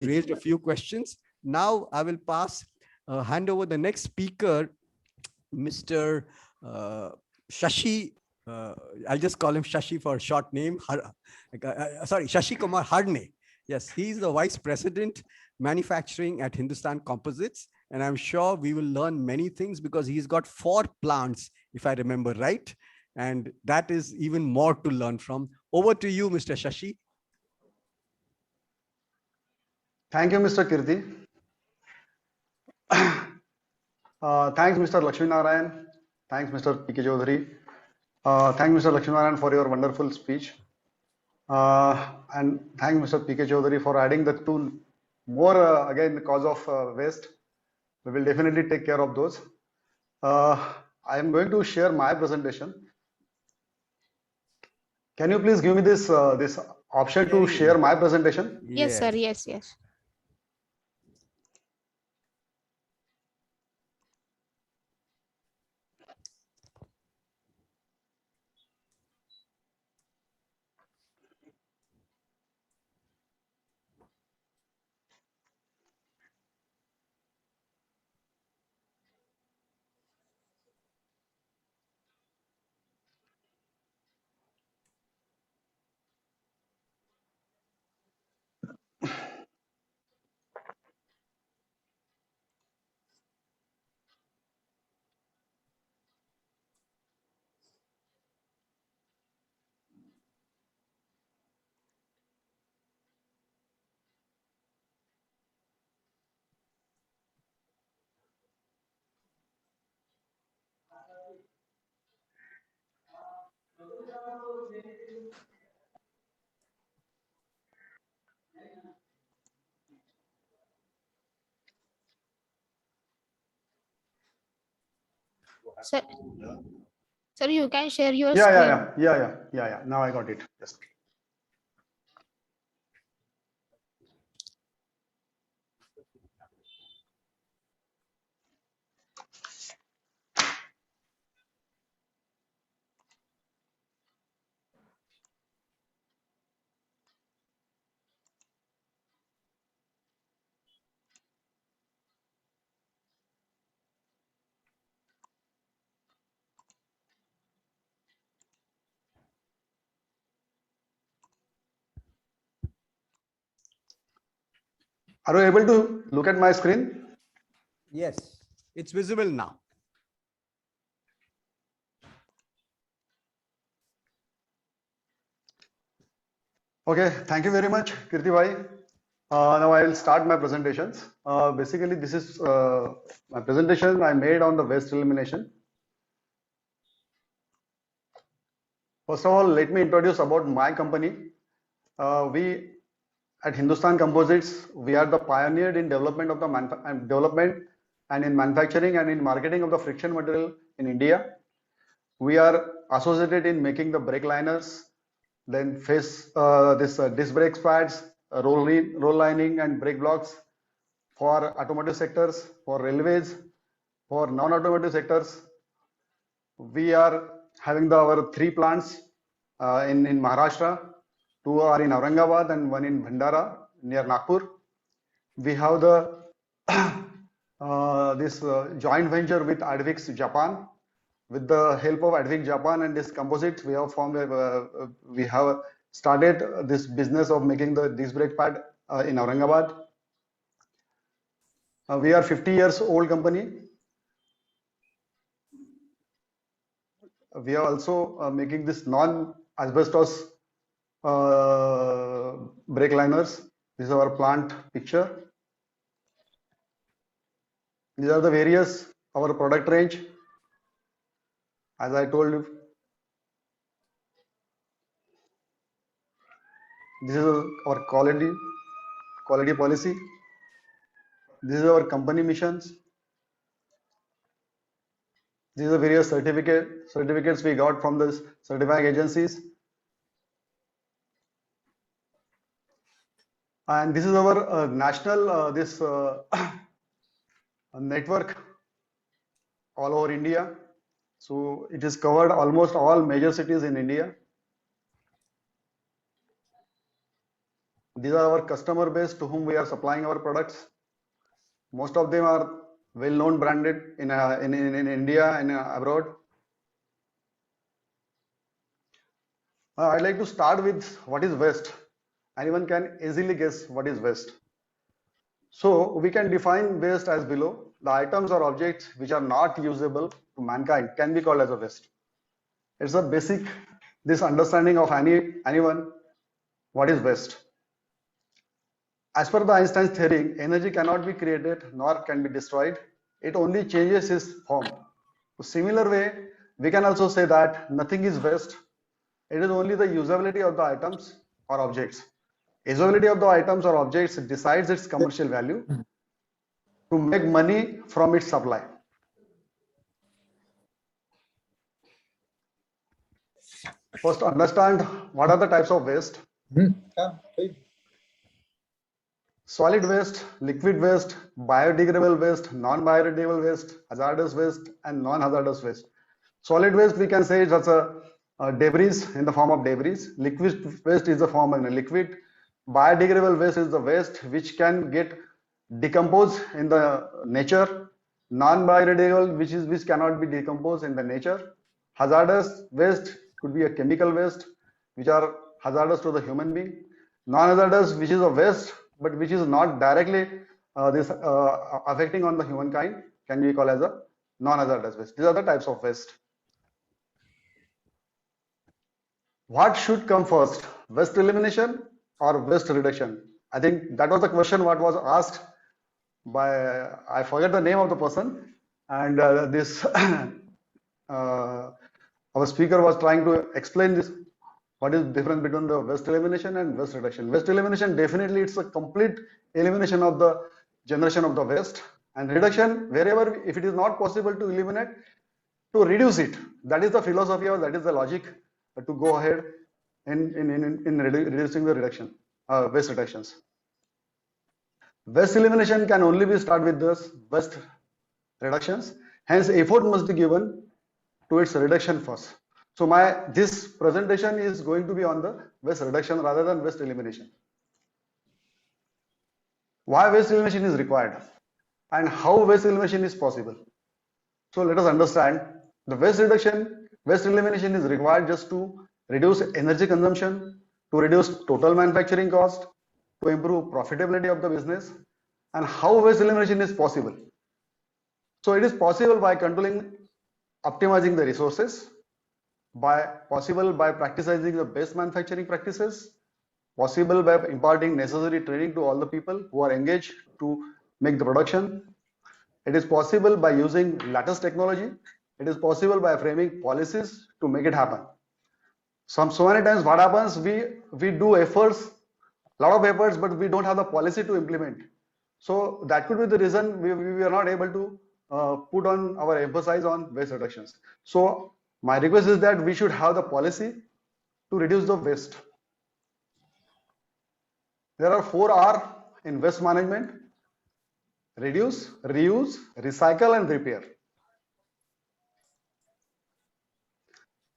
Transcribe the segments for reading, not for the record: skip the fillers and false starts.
raised a few questions. Now I will hand over the next speaker, Mr. Shashi. Uh, I'll just call him Shashi for a short name. Sorry, Shashi Kumar Harne. Yes, he's the Vice President Manufacturing at Hindustan Composites. And I'm sure we will learn many things because he's got 4 plants, if I remember right. And that is even more to learn from. Over to you, Mr. Shashi. Thank you, Mr. Kirti. Thanks, Mr. Lakshmi Narayan. Thanks, Mr. P.K. Chaudhary. Thanks, Mr. Lakshmi Narayan, for your wonderful speech. And thank Mr. P.K. Chaudhary for adding the two more, again, the cause of waste. We will definitely take care of those. I am going to share my presentation. Can you please give me this option to share my presentation? Yes, sir. Yes, yes. Sir, sir, you can share your screen. Yeah. Now I got it. Yes. Are you able to look at my screen? Yes, it's visible now. Okay, thank you very much, Kirti bhai. Now I will start my presentations. Basically, this is my presentation I made on the waste elimination. First of all, let me introduce about my company. We at Hindustan Composites, we are the pioneer in development of the development and in manufacturing and in marketing of the friction material in India. We are associated in making the brake liners, then disc brake pads, roll lining and brake blocks for automotive sectors, for railways, for non-automotive sectors. We are having our 3 plants in Maharashtra. 2 are in Aurangabad and 1 in Bhandara near Nagpur. We have the this joint venture with Advix Japan. With the help of Advix Japan and this composites, we have started this business of making the disc brake pad in Aurangabad. We are 50 years old company. We are also making this non-asbestos brake liners. This is our plant picture. These are the various our product range. As I told you, this is our quality policy. This is our company missions. These are various certificates we got from the certifying agencies. And this is our national network all over India. So it is covered almost all major cities in India. These are our customer base to whom we are supplying our products. Most of them are well-known branded in India and abroad. I'd like to start with what is waste. Anyone can easily guess what is waste. So we can define waste as below. The items or objects which are not usable to mankind can be called as a waste. It's a basic this understanding of anyone what is waste. As per the Einstein's theory, energy cannot be created nor can be destroyed. It only changes its form. So similar way, we can also say that nothing is waste. It is only the usability of the items or objects. Usability of the items or objects decides its commercial value to make money from its supply. First, understand what are the types of waste. Solid waste, liquid waste, biodegradable waste, non-biodegradable waste, hazardous waste, and non-hazardous waste. Solid waste, we can say that's a debris in the form of debris. Liquid waste is the form of a liquid. Biodegradable waste is the waste which can get decomposed in the nature. Non-biodegradable, which cannot be decomposed in the nature. Hazardous waste could be a chemical waste, which are hazardous to the human being. Non-hazardous, which is a waste, but which is not directly affecting on the humankind, can be called as a non-hazardous waste. These are the types of waste. What should come first, waste elimination or waste reduction? I think that was the question what was asked by, I forget the name of the person, and our speaker was trying to explain this. What is the difference between the waste elimination and waste reduction? Waste elimination, definitely it's a complete elimination of the generation of the waste, and reduction, wherever if it is not possible to eliminate, to reduce it. That is the philosophy or that is the logic to go ahead in reducing the reduction, waste reductions. Waste elimination can only be started with this waste reductions. Hence, effort must be given to its reduction first. So this presentation is going to be on the waste reduction rather than waste elimination. Why waste elimination is required and how waste elimination is possible. So let us understand the waste elimination is required just to reduce energy consumption, to reduce total manufacturing cost, to improve profitability of the business. And how waste elimination is possible? So it is possible by controlling, optimizing the resources, possible by practicing the best manufacturing practices, possible by imparting necessary training to all the people who are engaged to make the production. It is possible by using latest technology. It is possible by framing policies to make it happen. So many times what happens, we do efforts, lot of efforts, but we don't have the policy to implement. So that could be the reason we are not able to put on our emphasis on waste reductions. So my request is that we should have the policy to reduce the waste. There are 4 R in waste management: reduce, reuse, recycle, and repair.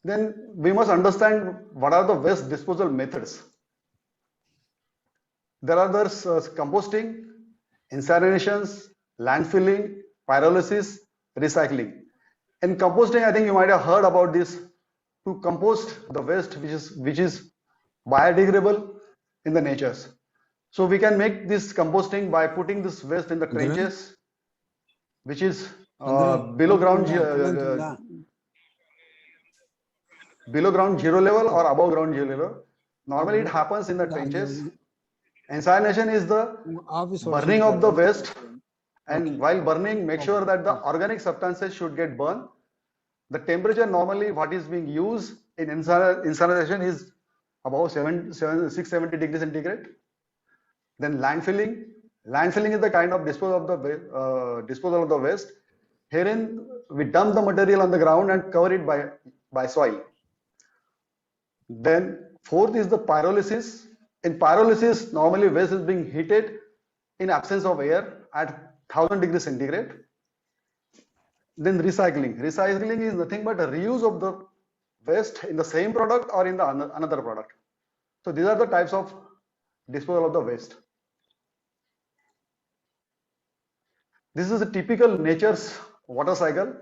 Then we must understand what are the waste disposal methods. There are the composting, incinerations, landfilling, pyrolysis, recycling. In composting, I think you might have heard about this. To compost the waste which is biodegradable in the natures. So we can make this composting by putting this waste in the trenches, which is below ground zero level or above ground zero level. Normally it happens in the trenches. Incineration is the burning of the waste, and while burning, make sure that the organic substances should get burned. The temperature normally what is being used in incineration is about 670 degrees centigrade. Then landfilling. Landfilling is the kind of disposal of the waste. Herein we dump the material on the ground and cover it by soil. Then 4th is the pyrolysis. In pyrolysis, normally waste is being heated in absence of air at 1000 degrees centigrade. Then recycling. Recycling is nothing but a reuse of the waste in the same product or in the another product. So these are the types of disposal of the waste. This is a typical nature's water cycle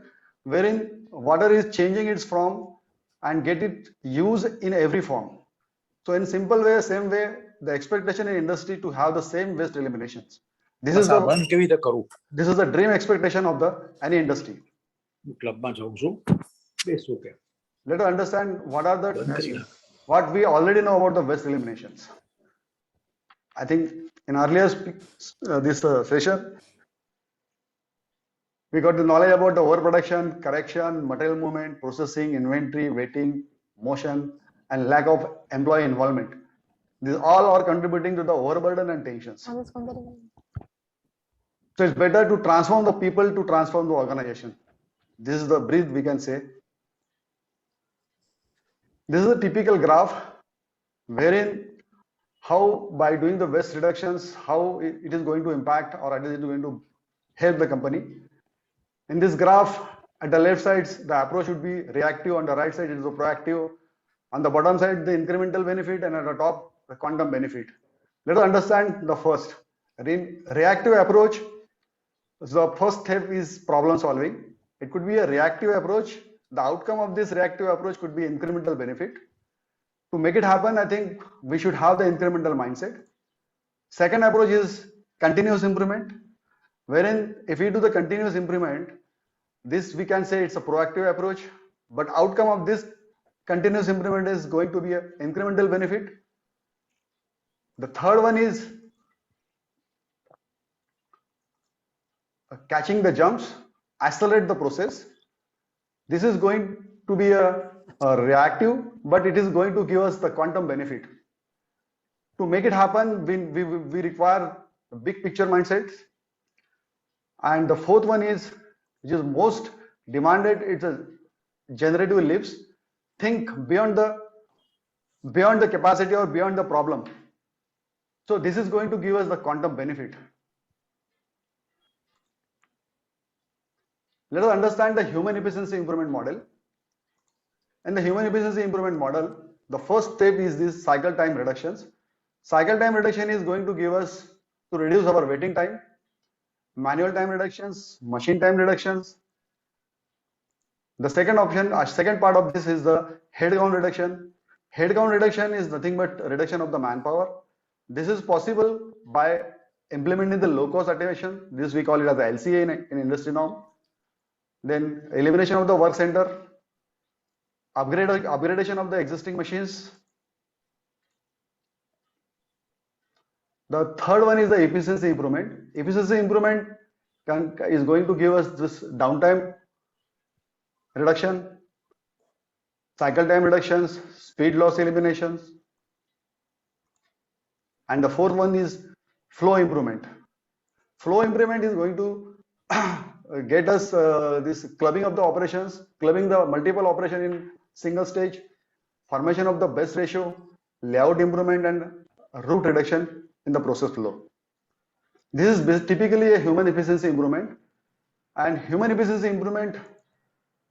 wherein water is changing its form and get it used in every form. So in simple way, same way, the expectation in industry to have the same waste eliminations. This is the dream expectation of the any industry. Let us understand what are the what we already know about the waste eliminations. I think in earlier session, we got the knowledge about the overproduction, correction, material movement, processing, inventory, waiting, motion, and lack of employee involvement. These all are contributing to the overburden and tensions. So it's better to transform the people to transform the organization. This is the brief we can say. This is a typical graph wherein how by doing the waste reductions, how it is going to impact or it is going to help the company. In this graph, at the left side, the approach should be reactive. On the right side, it is a proactive. On the bottom side, the incremental benefit, and at the top, the quantum benefit. Let us understand the first. In reactive approach, the first step is problem solving. It could be a reactive approach. The outcome of this reactive approach could be incremental benefit. To make it happen, I think we should have the incremental mindset. Second approach is continuous improvement, wherein if we do the continuous improvement, this we can say it's a proactive approach, but outcome of this continuous improvement is going to be an incremental benefit. The third one is catching the jumps, accelerate the process. This is going to be a reactive, but it is going to give us the quantum benefit. To make it happen, we require a big picture mindset. And the fourth one is, which is most demanded, it's a generative leaps. Think beyond the capacity or beyond the problem. So this is going to give us the quantum benefit. Let us understand the human efficiency improvement model. In the human efficiency improvement model, the first step is this cycle time reductions. Cycle time reduction is going to give us to reduce our waiting time, manual time reductions, machine time reductions. The second option, second part of this is the headcount reduction. Headcount reduction is nothing but reduction of the manpower. This is possible by implementing the low cost automation. This we call it as the LCA in industry norm. Then elimination of the work center, upgradation of the existing machines. The third one is the efficiency improvement. Efficiency improvement is going to give us this downtime reduction, cycle time reductions, speed loss eliminations. And the fourth one is flow improvement. Flow improvement is going to get us this clubbing of the operations, clubbing the multiple operation in single stage, formation of the best ratio, layout improvement, and route reduction in the process flow. This is typically a human efficiency improvement, and human efficiency improvement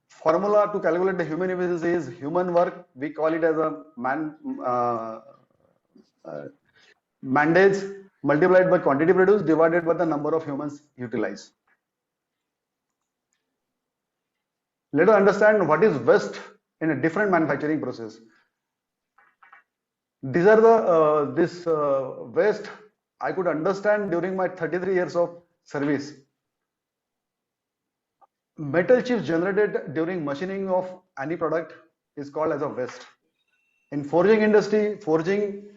formula to calculate the human efficiency is human work. We call it as a man days multiplied by quantity produced divided by the number of humans utilized. Let us understand what is waste in a different manufacturing process. These are the waste I could understand during my 33 years of service. Metal chips generated during machining of any product is called as a waste. In forging industry, forging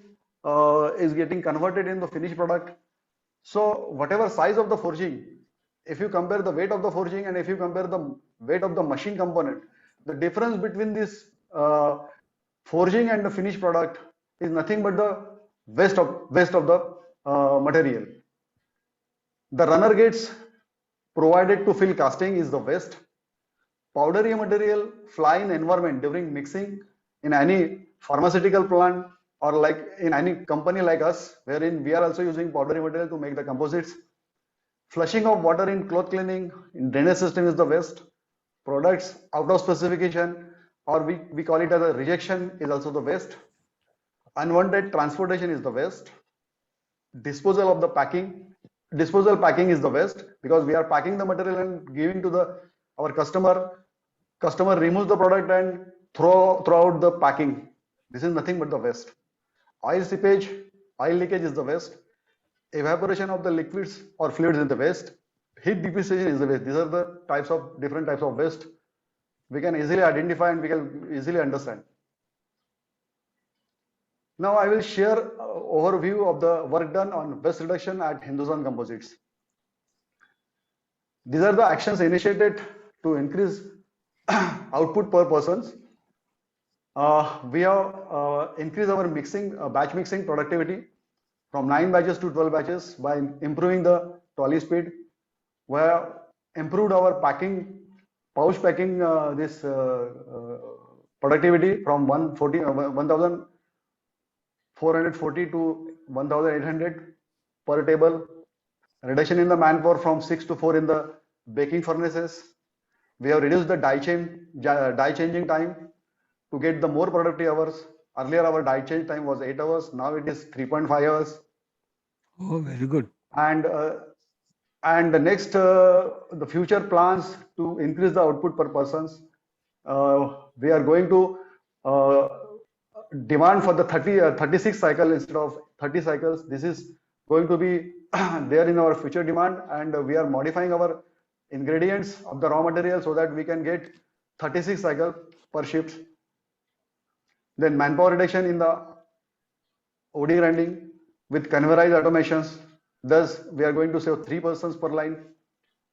is getting converted in the finished product. So whatever size of the forging, if you compare the weight of the forging and if you compare the weight of the machine component, the difference between this forging and the finished product is nothing but the waste of the material. The runner gates provided to fill casting is the waste. Powdery material fly in environment during mixing in any pharmaceutical plant or like in any company like us, wherein we are also using powdery material to make the composites. Flushing of water in cloth cleaning in drainage system is the waste. Products out of specification, or we call it as a rejection, is also the waste. Unwanted transportation is the waste. disposal of the packing. Disposal packing is the waste, because we are packing the material and giving to our customer. Customer removes the product and throw out the packing. This is nothing but the waste. Oil seepage, oil leakage is the waste. Evaporation of the liquids or fluids is the waste. Heat dissipation is the waste. These are the different types of waste we can easily identify and we can easily understand. Now I will share an overview of the work done on waste reduction at Hindustan Composites. These are the actions initiated to increase output per person. We have increased our batch mixing productivity from 9 batches to 12 batches by improving the trolley speed. We have improved our pouch packing productivity from 1,440 to 1,800 per table. Reduction in the manpower from 6 to 4 in the baking furnaces. We have reduced the die changing time to get the more productive hours. Earlier our die change time was 8 hours. Now it is 3.5 hours. Oh, very good. And the next, the future plans to increase the output per persons. We are going to demand for the 36 cycle instead of 30 cycles. This is going to be there in our future demand, and we are modifying our ingredients of the raw material so that we can get 36 cycle per shift. Then manpower reduction in the OD grinding with conveyorized automations. Thus, we are going to save 3 persons per line.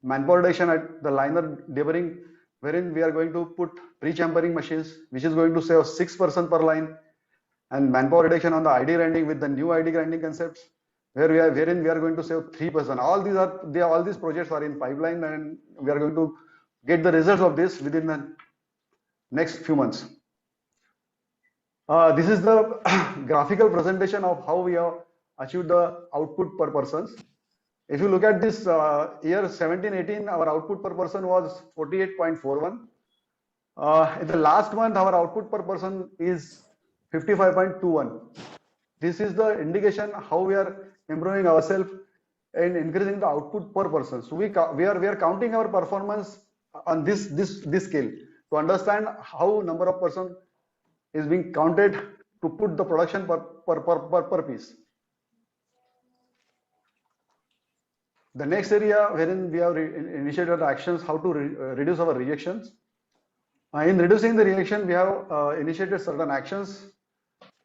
Manpower reduction at the liner deburring, wherein we are going to put pre-champering machines, which is going to save 6 persons per line. And manpower reduction on the ID grinding with the new ID grinding concepts, wherein we are going to save 3 persons. All these projects are in pipeline, and we are going to get the results of this within the next few months. This is the graphical presentation of how we have achieved the output per person. If you look at this year 17-18, our output per person was 48.41. In the last month, our output per person is 55.21. This is the indication how we are improving ourselves and increasing the output per person. So we are counting our performance on this scale to understand how number of person is being counted to put the production per piece. The next area wherein we have initiated actions how to reduce our rejections. In reducing the rejection, we have initiated certain actions.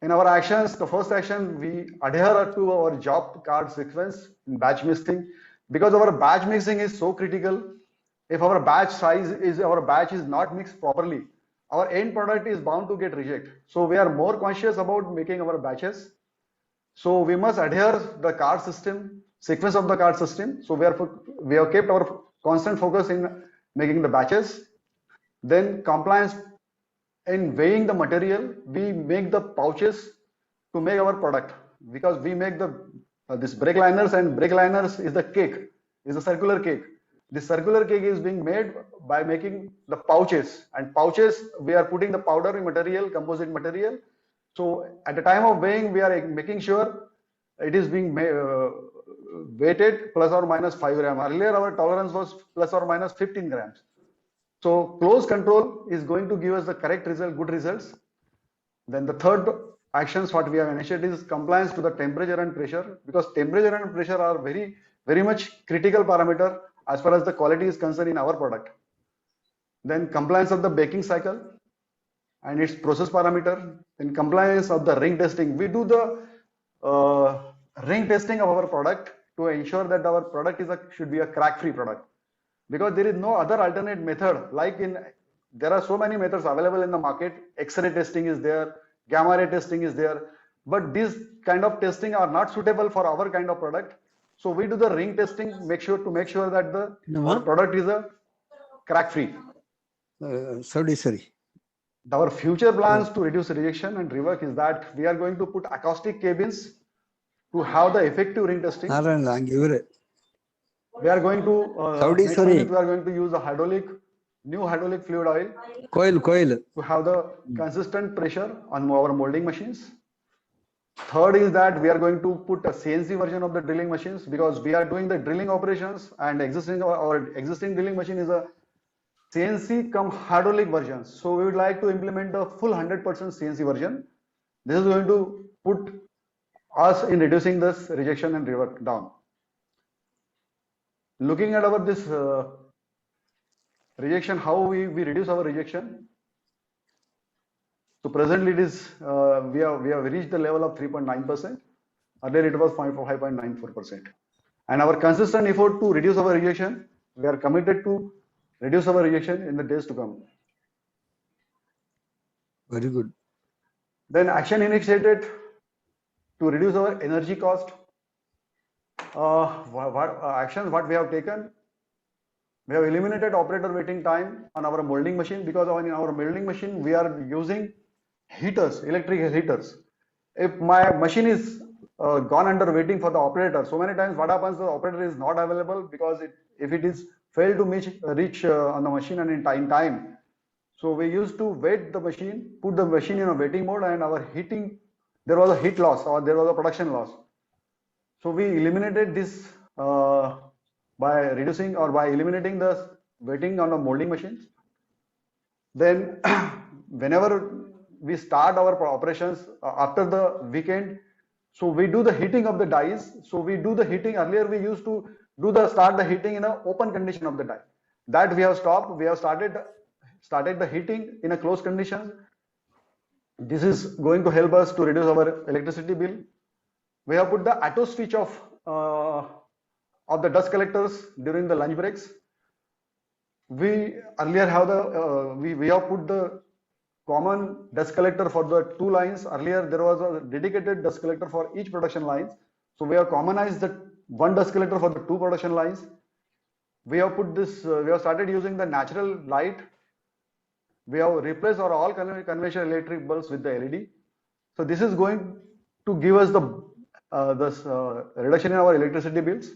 In our actions, the first action, we adhere to our job card sequence in batch mixing, because our batch mixing is so critical. If our batch is not mixed properly, our end product is bound to get rejected. So we are more conscious about making our batches. So we must adhere the card system, sequence of the card system. So we have kept our constant focus in making the batches. Then compliance in weighing the material. We make the pouches to make our product, because we make this brake liners, and brake liners is the cake, is a circular cake. The circular cake is being made by making the pouches, and pouches we are putting the powder material, composite material. So at the time of weighing, we are making sure it is being weighted plus or minus 5 grams. Earlier our tolerance was plus or minus 15 grams. So close control is going to give us the correct result, good results. Then the third actions what we have initiated is compliance to the temperature and pressure, because temperature and pressure are very, very much critical parameter as far as the quality is concerned in our product. Then compliance of the baking cycle and its process parameter. In compliance of the ring testing, we do the ring testing of our product to ensure that our product should be a crack-free product, because there is no other alternate method. There are so many methods available in the market. X-ray testing is there, gamma ray testing is there, but these kind of testing are not suitable for our kind of product. So we do the ring testing, make sure that our product is a crack-free. Sorry. Our future plans to reduce rejection and rework is that we are going to put acoustic cabins to have the effective ring testing. We are going to we are going to use a new hydraulic fluid oil coil to have the consistent pressure on our molding machines. Third is that we are going to put a CNC version of the drilling machines, because we are doing the drilling operations, and our existing drilling machine is a CNC come hydraulic version. So we would like to implement the full 100% CNC version. This is going to put us in reducing this rejection and revert down. Looking at our this rejection, how we reduce our rejection. So presently it is we have reached the level of 3.9%. Earlier it was 5.94%. And our consistent effort to reduce our rejection, we are committed to reduce our rejection in the days to come. Very good. Then action initiated to reduce our energy cost. Actions what we have taken? We have eliminated operator waiting time on our molding machine, because in our molding machine we are using heaters, electric heaters. If my machine is gone under waiting for the operator, so many times what happens, the operator is not available, because if it is failed to reach on the machine and in time. So we used to wait the machine, put the machine in a waiting mode, and our heating, there was a heat loss or there was a production loss. So we eliminated this by reducing or by eliminating the waiting on the molding machines. Then whenever we start our operations after the weekend, so we do the heating of the dies. So we do the heating. Earlier we used to start the heating in an open condition of the die. That we have stopped. We have started the heating in a closed condition. This is going to help us to reduce our electricity bill. We have put the auto switch of the dust collectors during the lunch breaks. We earlier have we have put the common dust collector for the two lines. Earlier there was a dedicated dust collector for each production lines. So we have commonized the one dust collector for the two production lines. We have put this. We have started using the natural light. We have replaced our all conventional electric bulbs with the LED. So this is going to give us the reduction in our electricity bills.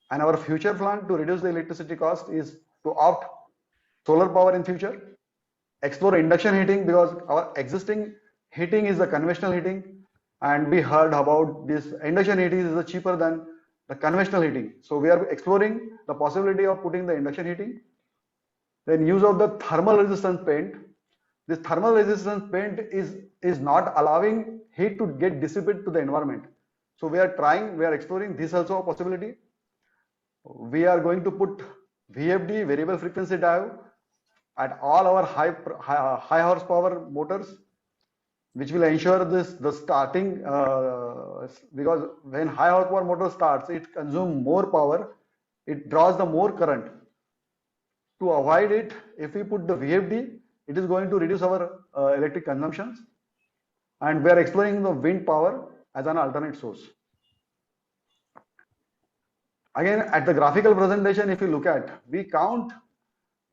And our future plan to reduce the electricity cost is to opt solar power in future, explore induction heating, because our existing heating is the conventional heating, and we heard about this induction heating is cheaper than the conventional heating. So we are exploring the possibility of putting the induction heating. Then use of the thermal resistance paint. This thermal resistance paint is not allowing heat to get dissipated to the environment. So we are exploring this also a possibility. We are going to put VFD, variable frequency diode, at all our high horsepower motors, which will ensure the starting, because when high horsepower motor starts, it consumes more power, it draws the more current. To avoid it, if we put the VFD, it is going to reduce our electric consumptions, and we are exploring the wind power as an alternate source. Again, at the graphical presentation, if you look at, we count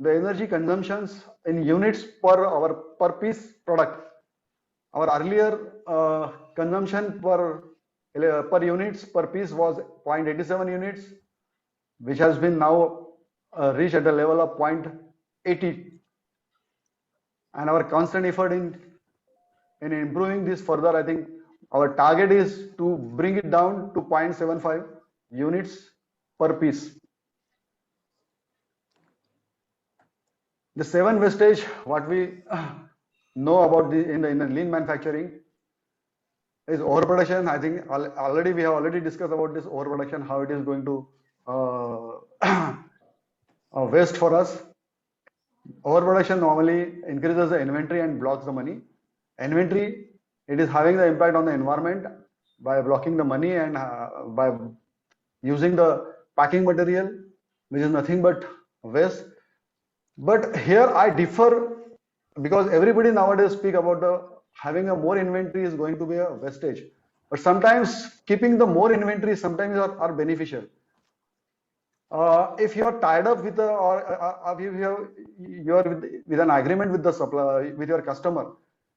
the energy consumptions in units per piece product. Our earlier consumption per units per piece was 0.87 units, which has been now reached at a level of 0.80. And our constant effort in improving this further, I think our target is to bring it down to 0.75 units per piece. The 7 wastage, what we know about in the lean manufacturing, is overproduction. I think we have already discussed about this overproduction, how it is going to waste for us. Overproduction normally increases the inventory and blocks the money. Inventory, it is having the impact on the environment by blocking the money and by using the packing material, which is nothing but waste. But here I differ, because everybody nowadays speak about having a more inventory is going to be a wastage. But sometimes keeping the more inventory sometimes are beneficial. If you are tied up with you are with an agreement with the supplier, with your customer,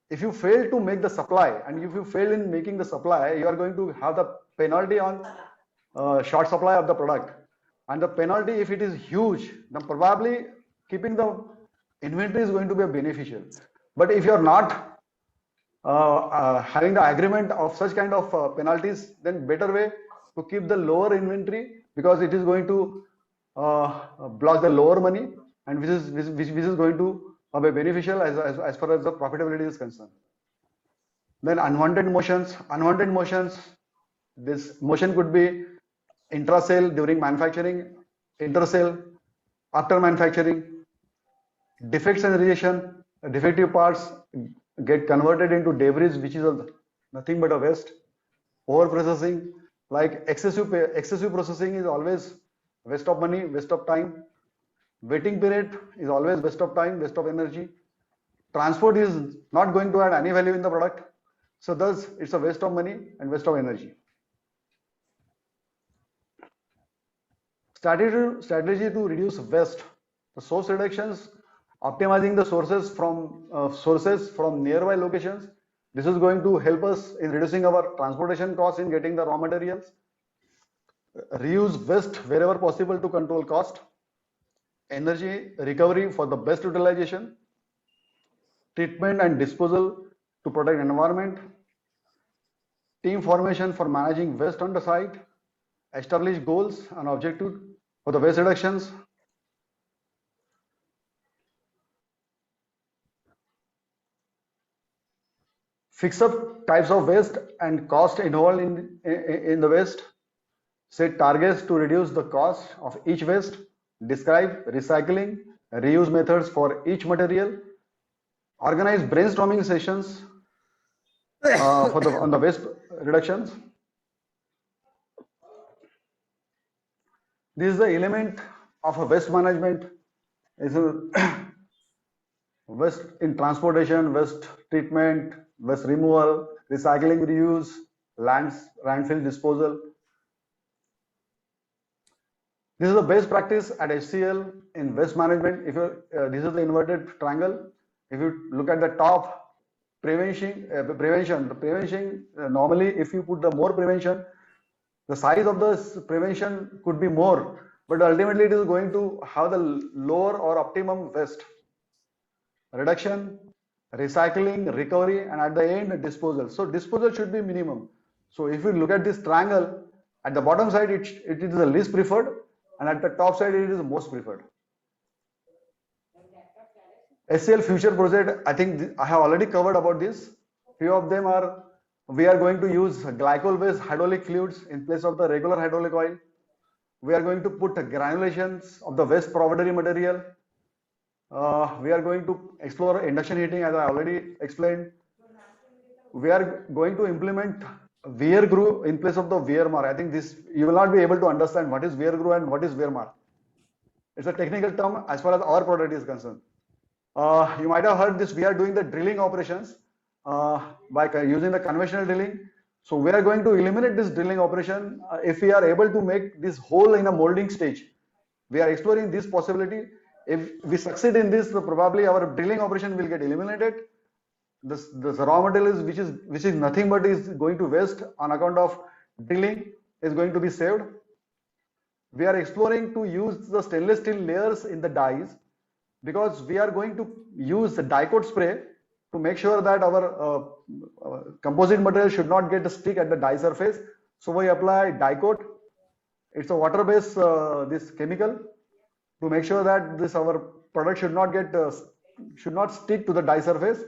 if you fail to make the supply, and if you fail in making the supply, you are going to have the penalty on short supply of the product. And the penalty, if it is huge, then probably keeping the inventory is going to be beneficial. But if you are not having the agreement of such kind of penalties, then better way to keep the lower inventory, because it is going to block the lower money, and which is going to be beneficial as far as the profitability is concerned. Then unwanted motions. This motion could be intra-sale during manufacturing, inter-sale after manufacturing, defects and rejection. Defective parts get converted into debris, which is nothing but a waste. Over processing, like excessive processing is always waste of money, waste of time. Waiting period is always waste of time, waste of energy. Transport is not going to add any value in the product, so thus it's a waste of money and waste of energy. Strategy to reduce waste. The source reductions, optimizing the sources from nearby locations. This is going to help us in reducing our transportation costs in getting the raw materials. Reuse waste wherever possible to control cost. Energy recovery for the best utilization. Treatment and disposal to protect environment. Team formation for managing waste on the site. Establish goals and objectives for the waste reductions. Fix up types of waste and cost involved in the waste. Set targets to reduce the cost of each waste. Describe recycling, reuse methods for each material. Organize brainstorming sessions on the waste reductions. This is the element of a waste management. Is waste in transportation, waste treatment, waste removal, recycling, reuse, landfill disposal. This is the best practice at HCL in waste management. If you this is the inverted triangle. If you look at the top, prevention. Normally, if you put the more prevention, the size of the prevention could be more, but ultimately it is going to have the lower or optimum waste. Reduction, recycling, recovery, and at the end disposal. So disposal should be minimum. So if you look at this triangle, at the bottom side it is the least preferred, and at the top side it is the most preferred. HCL future project, I think I have already covered about this. Few of them are, we are going to use glycol-based hydraulic fluids in place of the regular hydraulic oil. We are going to put granulations of the waste proprietary material. We are going to explore induction heating, as I already explained. We are going to implement wear groove in place of the wear mark. I think this, you will not be able to understand what is wear groove and what is wear mark. It's a technical term as far as our product is concerned. You might have heard this, we are doing the drilling operations by using the conventional drilling. So we are going to eliminate this drilling operation if we are able to make this hole in a molding stage. We are exploring this possibility. If we succeed in this, probably our drilling operation will get eliminated. This raw material which is nothing but is going to waste on account of drilling is going to be saved. We are exploring to use the stainless steel layers in the dies, because we are going to use the die coat spray to make sure that our composite material should not get stick at the die surface. So we apply die coat. It's a water-based this chemical to make sure that this our product should not get should not stick to the die surface.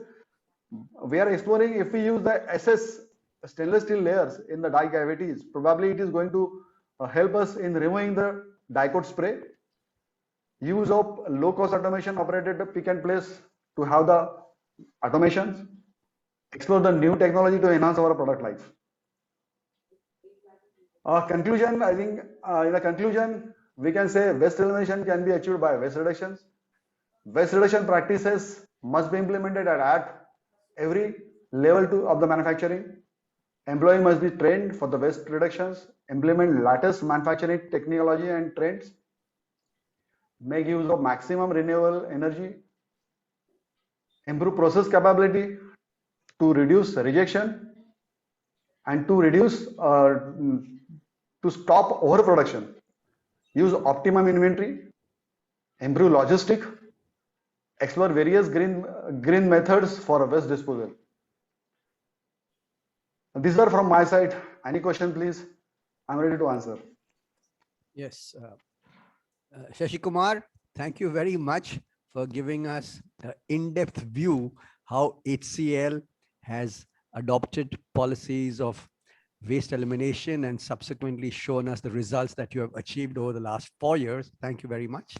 We are exploring if we use the SS stainless steel layers in the die cavities. Probably it is going to help us in removing the die coat spray. Use of low-cost automation operated pick and place to have the automations. Explore the new technology to enhance our product life. Conclusion, I think in a conclusion, we can say waste elimination can be achieved by waste reductions. Waste reduction practices must be implemented at every level of the manufacturing. Employee must be trained for the waste reductions. Implement latest manufacturing technology and trends. Make use of maximum renewable energy. Improve process capability to reduce rejection and to reduce to stop overproduction. Use optimum inventory. Improve logistic. Explore various green methods for waste disposal. These are from my side. Any question, please? I'm ready to answer. Yes. Shashi Kumar, thank you very much for giving us an in-depth view how HCL has adopted policies of waste elimination and subsequently shown us the results that you have achieved over the last 4 years. Thank you very much.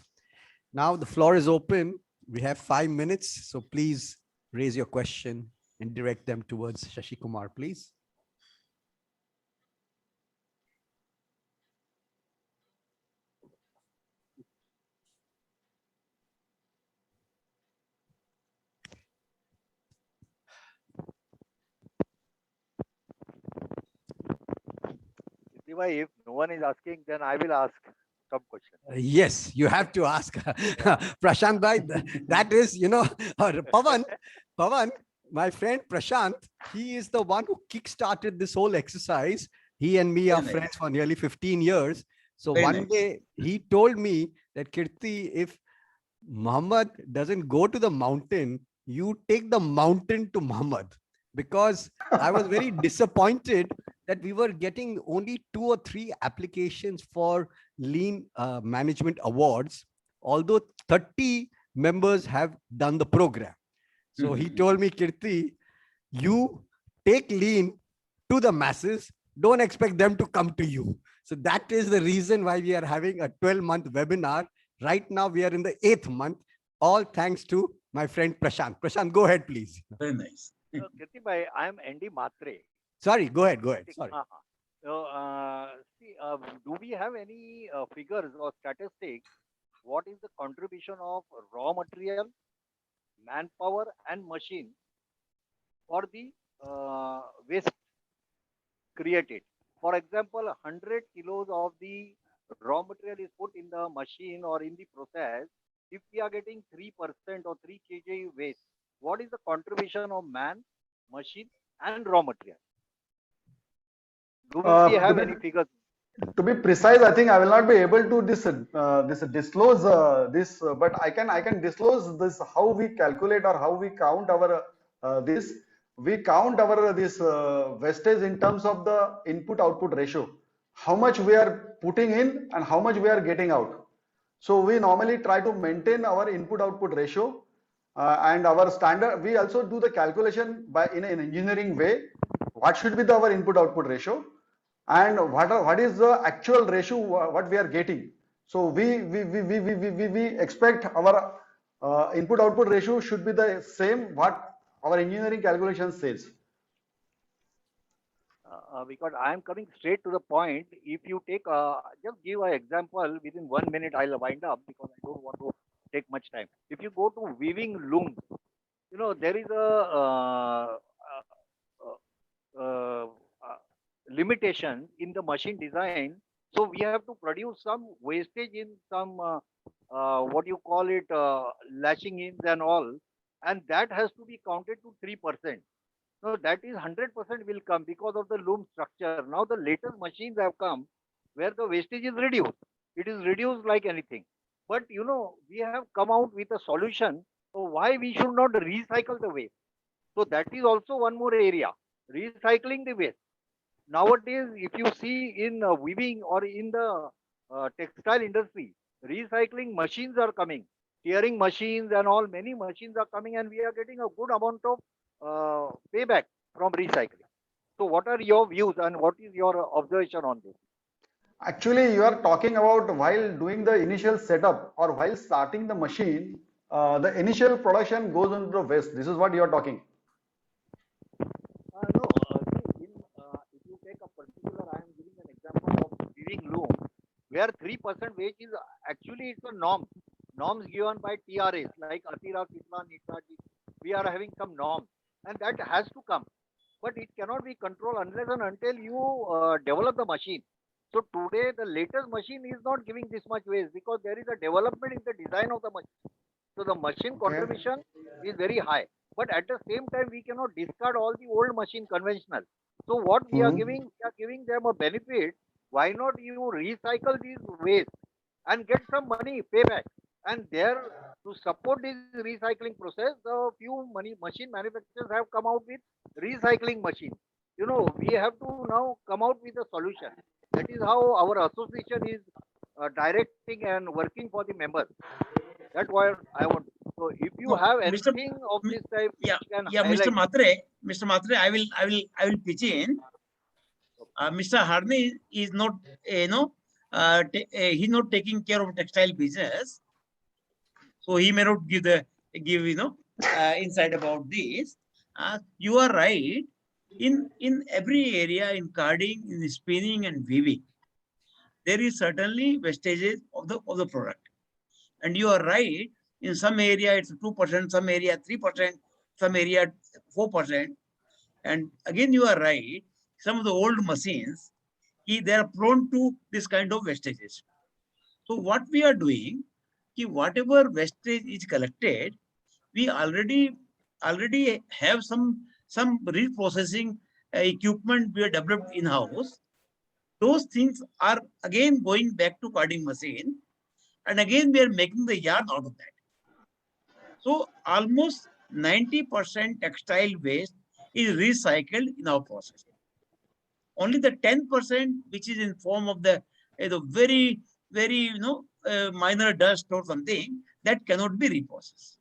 Now the floor is open. We have 5 minutes, so please raise your question and direct them towards Shashi Kumar, please. If no one is asking, then I will ask some question. Yes, you have to ask Prashant bhai. That is, Pavan, my friend Prashant, he is the one who kickstarted this whole exercise. He and me are friends for nearly 15 years. So one day he told me that, Kirti, if Muhammad doesn't go to the mountain, you take the mountain to Muhammad. Because I was very disappointed that we were getting only 2 or 3 applications for lean management awards, although 30 members have done the program. So he told me, Kirti, you take lean to the masses, don't expect them to come to you. So that is the reason why we are having a 12-month webinar. Right now, we are in the 8th month, all thanks to my friend Prashant. Prashant, go ahead, please. Very nice. Kirti bhai, I am Andy Matre. Sorry, go ahead. Sorry. So, do we have any figures or statistics? What is the contribution of raw material, manpower, and machine for the waste created? For example, 100 kilos of the raw material is put in the machine or in the process. If we are getting 3% or 3 kg waste, what is the contribution of man, machine, and raw material? Do we have any figures? To be precise, I think I will not be able to disclose this, but I can disclose this how we calculate or how we count our this. We count our this wastage in terms of the input-output ratio. How much we are putting in and how much we are getting out. So we normally try to maintain our input-output ratio and our standard. We also do the calculation by in an engineering way. What should be our input-output ratio? And what is the actual ratio what we are getting. So we expect our input output ratio should be the same what our engineering calculation says. Because I am coming straight to the point. If you take just give an example within 1 minute, I'll wind up because I don't want to take much time. If you go to weaving looms, there is a limitation in the machine design. So we have to produce some wastage in some what you call it lashing ins and all, and that has to be counted to 3%. So that is 100% will come because of the loom structure. Now the latest machines have come where the wastage is reduced. It is reduced like anything. But we have come out with a solution. So why we should not recycle the waste? So that is also one more area, recycling the waste. Nowadays, if you see in weaving or in the textile industry, recycling machines are coming, tearing machines and all, many machines are coming, and we are getting a good amount of payback from recycling. So what are your views and what is your observation on this? Actually, you are talking about while doing the initial setup or while starting the machine, the initial production goes into the waste. This is what you are talking. No, if you take a particular, I am giving an example of weaving loom, where 3% wage is actually it's a norm. Norms given by TRAs like Atira, Kitla, Nitra. We are having some norms, and that has to come. But it cannot be controlled unless and until you develop the machine. So today, the latest machine is not giving this much waste because there is a development in the design of the machine. So the machine contribution is very high. But at the same time, we cannot discard all the old machine conventional. So what we are giving them a benefit. Why not you recycle these waste and get some money payback? And there to support this recycling process, a few machine manufacturers have come out with recycling machines. we have to now come out with a solution. That is how our association is directing and working for the members. That's what I want. So if you No, have Mr. anything of Mi- this type Yeah, which can yeah, Mr. highlight, Matre, I will pitch in. Mr. Harney is not, he's not taking care of textile business, so he may not give insight about this. You are right. In every area, in carding, in spinning and weaving, there is certainly wastages of the product. And you are right. In some area it's 2%, some area 3%, some area 4%. And again, you are right. Some of the old machines, they are prone to this kind of wastages. So what we are doing, whatever wastage is collected, we already have some reprocessing equipment we have developed in house. Those things are again going back to carding machine, and again we are making the yarn out of that. So almost 90% textile waste is recycled in our process. Only the 10% which is in form of the very minor dust or something that cannot be reprocessed.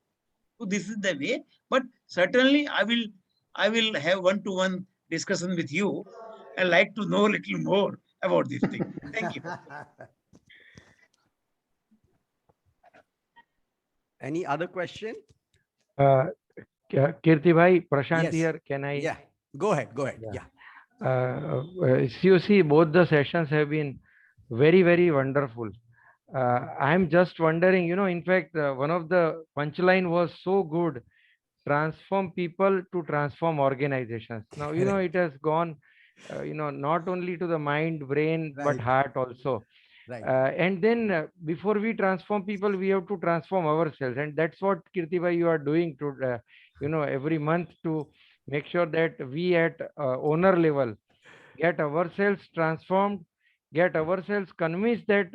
So this is the way. But certainly I will have one-to-one discussion with you. I like to know a little more about this thing. Thank you. Any other question? Kirti bhai, Prashant Yes. here. Can I? Yeah, go ahead. Yeah. Yeah. You see, both the sessions have been very, very wonderful. I'm just wondering, in fact, one of the punchline was so good: transform people to transform organizations. Now, it has gone, not only to the mind, brain, but Right. heart also. Right. And then before we transform people, we have to transform ourselves. And that's what, Kirti bhai, you are doing to, every month to make sure that we at owner level get ourselves transformed, get ourselves convinced that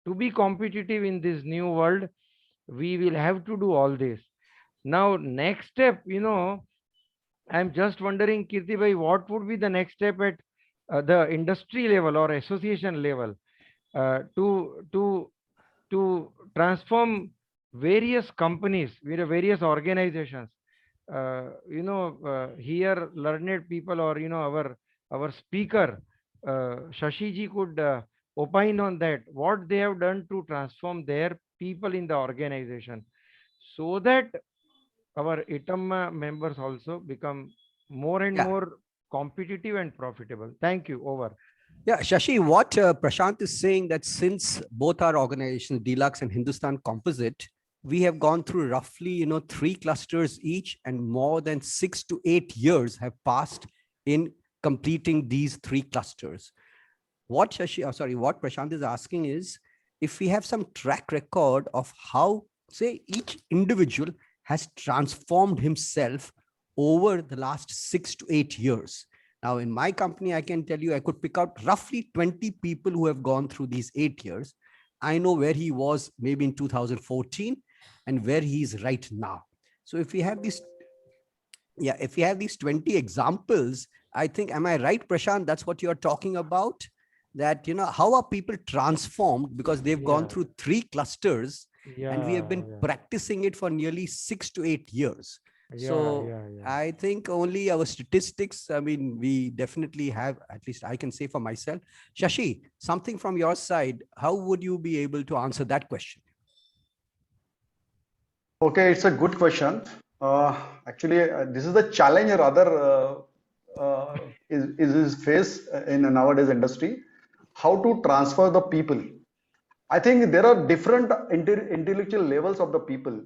to be competitive in this new world, we will have to do all this. Now, next step, I'm just wondering, Kirti bhai, what would be the next step at the industry level or association level to transform various companies, various organizations. Here learned people or our speaker Shashi ji could opine on that, what they have done to transform their people in the organization, so that our ITAM members also become more and Yeah. more competitive and profitable. Thank you. Over. Yeah, Shashi, what Prashant is saying, that since both our organizations, Deluxe and Hindustan Composite, we have gone through roughly 3 clusters each, and more than 6 to 8 years have passed in completing these 3 clusters. What what Prashant is asking is, if we have some track record of how, say, each individual has transformed himself over the last 6 to 8 years. Now, in my company, I can tell you, I could pick out roughly 20 people who have gone through these 8 years. I know where he was maybe in 2014 and where he is right now. So if we have these, if we have these 20 examples, I think, am I right, Prashant? That's what you're talking about? That, how are people transformed because they've gone Yeah. through 3 clusters, and we have been Yeah. practicing it for nearly 6 to 8 years. Yeah, So yeah. I think only our statistics, I mean, we definitely have, at least I can say for myself. Shashi, something from your side, how would you be able to answer that question? Okay, it's a good question. Actually, this is the challenge rather is faced in a nowadays industry. How to transfer the people. I think there are different intellectual levels of the people.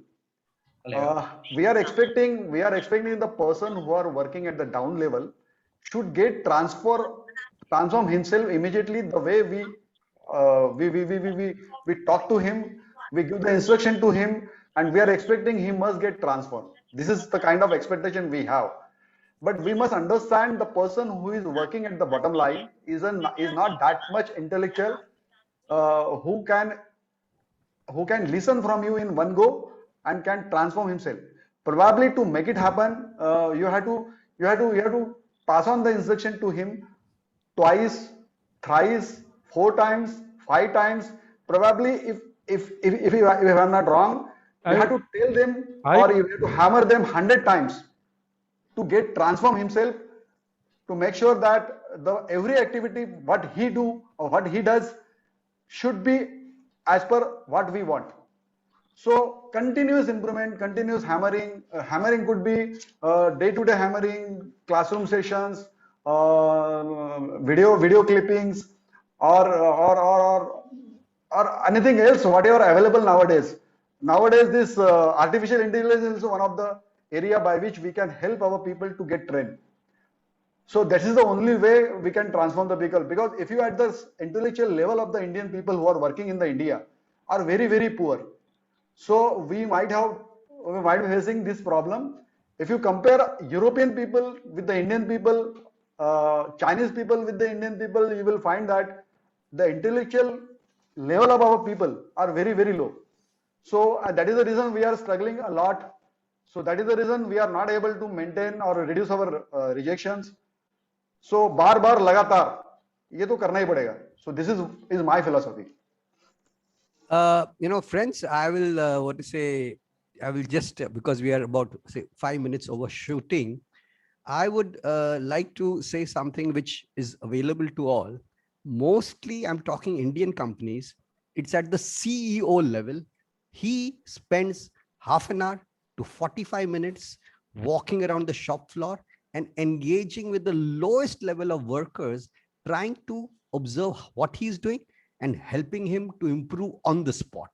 We are expecting the person who are working at the down level should get transform himself immediately. The way we talk to him, we give the instruction to him, and we are expecting he must get transformed. This is the kind of expectation we have. But we must understand the person who is working at the bottom line is not that much intellectual, who can listen from you in one go and can transform himself. Probably to make it happen, you have to pass on the instruction to him twice, thrice, 4 times, 5 times. Probably, if I'm not wrong, you have to tell them or you have to hammer them 100 times to get transform himself, to make sure that the every activity what he do or what he does should be as per what we want. So continuous improvement, continuous hammering. Hammering could be day-to-day hammering, classroom sessions, video clippings, or anything else, whatever available nowadays. Nowadays, this artificial intelligence is one of the area by which we can help our people to get trained. So that is the only way we can transform the people, because if you at the intellectual level of the Indian people who are working in the India are very, very poor. So we might be facing this problem. If you compare European people with the Indian people, Chinese people with the Indian people, you will find that the intellectual level of our people are very, very low. So that is the reason we are struggling a lot. So that is the reason we are not able to maintain or reduce our rejections. So बार बार लगातार ये तो करना ही पड़ेगा. So this is my philosophy. Friends, I will I will just, because we are about say 5 minutes overshooting, I would like to say something which is available to all. Mostly I'm talking Indian companies. It's at the CEO level. He spends half an hour to 45 minutes walking around the shop floor and engaging with the lowest level of workers, trying to observe what he's doing and helping him to improve on the spot.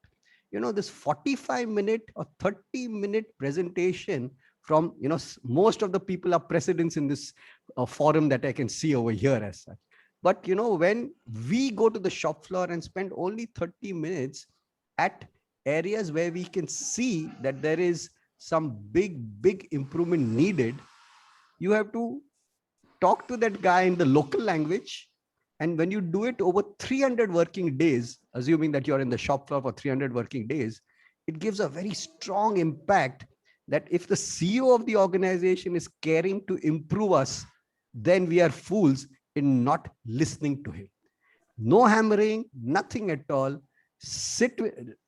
This 45-minute or 30-minute presentation from, most of the people are presidents in this forum that I can see over here as such. But, when we go to the shop floor and spend only 30 minutes at areas where we can see that there is some big improvement needed, you have to talk to that guy in the local language. And when you do it over 300 working days, assuming that you're in the shop floor for 300 working days, it gives a very strong impact that if the CEO of the organization is caring to improve us, then we are fools in not listening to him. No hammering, nothing at all.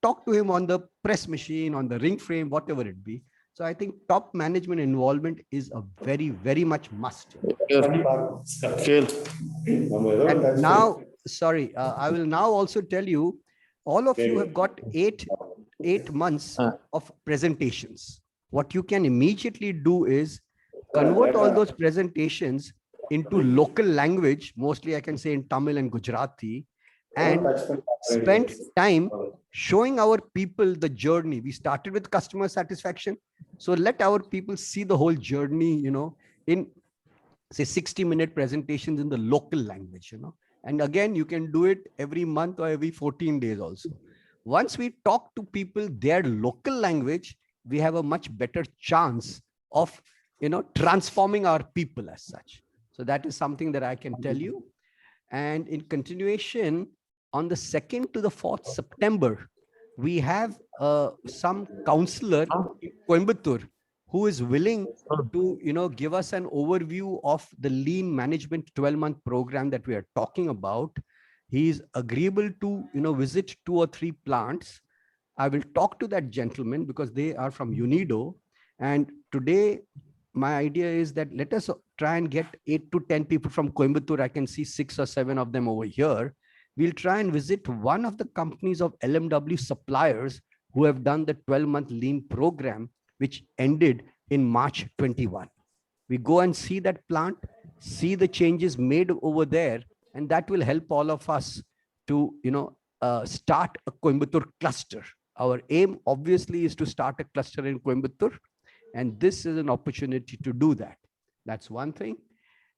Talk to him on the press machine, on the ring frame, whatever it be. So I think top management involvement is a very, very much must. And now, sorry, I will now also tell you, all of you have got eight months of presentations. What you can immediately do is convert all those presentations into local language, mostly I can say in Tamil and Gujarati, and spend time showing our people the journey. We started with customer satisfaction. So let our people see the whole journey, in say 60-minute presentations in the local language, and again, you can do it every month or every 14 days also. Once we talk to people their local language, we have a much better chance of, transforming our people as such. So that is something that I can tell you. And in continuation, on the 2nd to the 4th September, we have some counselor in Coimbatore who is willing to, give us an overview of the lean management 12-month program that we are talking about. He is agreeable to, visit 2 or 3 plants. I will talk to that gentleman because they are from UNIDO. And today, my idea is that let us try and get 8 to 10 people from Coimbatore. I can see 6 or 7 of them over here. We'll try and visit one of the companies of LMW suppliers who have done the 12-month lean program, which ended in March 21. We go and see that plant, see the changes made over there, and that will help all of us to, start a Coimbatore cluster. Our aim obviously is to start a cluster in Coimbatore, and this is an opportunity to do that. That's one thing.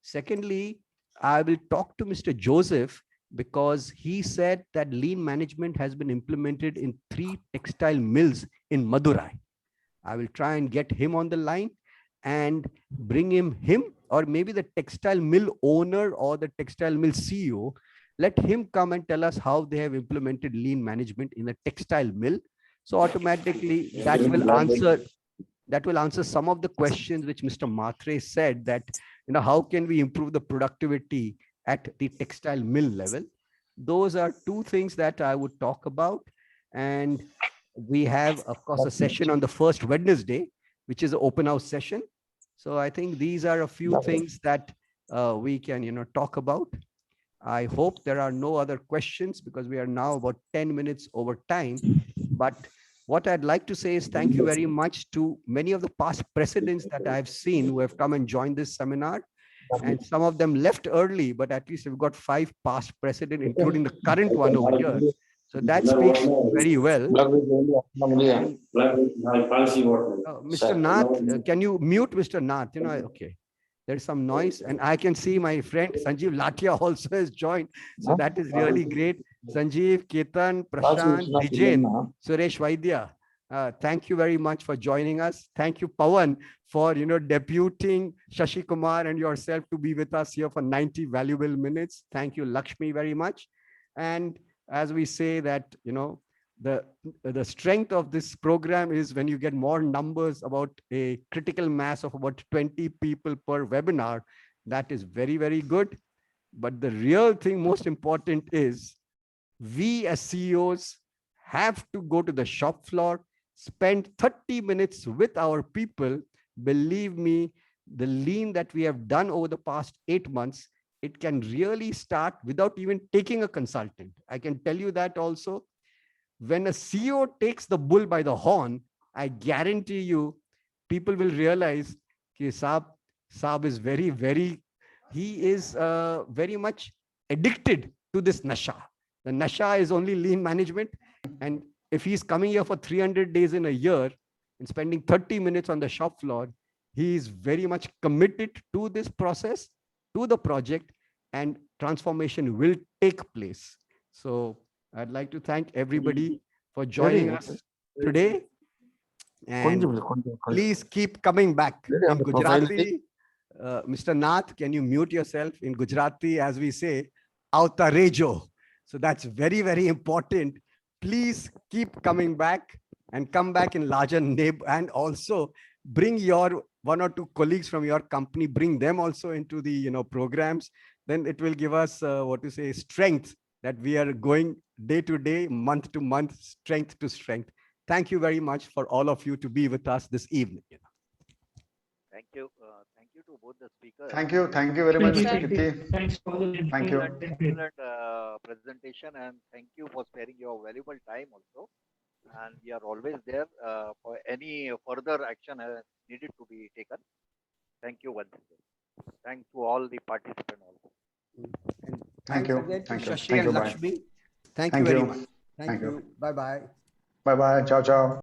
Secondly, I will talk to Mr. Joseph because he said that lean management has been implemented in 3 textile mills in Madurai. I will try and get him on the line and bring him or maybe the textile mill owner or the textile mill CEO. Let him come and tell us how they have implemented lean management in a textile mill. So automatically that will answer some of the questions which Mr. Matre said, that how can we improve the productivity at the textile mill level? Those are two things that I would talk about. And we have, of course, a session on the first Wednesday, which is an open house session. So I think these are a few things that we can, talk about. I hope there are no other questions because we are now about 10 minutes over time. But what I'd like to say is thank you very much to many of the past presidents that I've seen who have come and joined this seminar. And some of them left early, but at least we've got 5 past presidents, including the current one over here. So that speaks very well. And, Mr. Nath, can you mute Mr. Nath? Okay. There's some noise, and I can see my friend Sanjeev Latia also has joined. So that is really great. Sanjeev, Ketan, Prashant, Dijen, Suresh Vaidya. Thank you very much for joining us. Thank you, Pawan, for deputing Shashi Kumar and yourself to be with us here for 90 valuable minutes. Thank you, Lakshmi, very much. And as we say that, the strength of this program is when you get more numbers, about a critical mass of about 20 people per webinar. That is very, very good. But the real thing, most important, is we as CEOs have to go to the shop floor, spend 30 minutes with our people. Believe me, the lean that we have done over the past 8 months, it can really start without even taking a consultant. I can tell you that also. When a CEO takes the bull by the horn, I guarantee you, people will realize that Saab is very, very, he is very much addicted to this nasha. The nasha is only lean management. And if he's coming here for 300 days in a year and spending 30 minutes on the shop floor, he is very much committed to this process, to the project, and transformation will take place. So I'd like to thank everybody for joining us today. And please keep coming back. In Gujarati, Mr. Nath, can you mute yourself? In Gujarati, as we say, Avta Rejo. So that's very, very important. Please keep coming back and come back in larger neighbor, and also bring your 1 or 2 colleagues from your company, bring them also into the programs. Then it will give us strength that we are going day to day, month to month, strength to strength. Thank you very much for all of you to be with us this evening. Thank you. Thank you to both the speakers. Thank you very much, Thank Mr. you. Kirti. Thank you. Excellent presentation, and thank you for sparing your valuable time also. And we are always there for any further action needed to be taken. Thank you once again. Thanks to all the participants also. Thank you. Again to Thank you. Shashi Thank and you. Bye. Lakshmi. Thank you Thank very you. much. Thank Thank you. you. Bye-bye. Bye-bye. Ciao, ciao.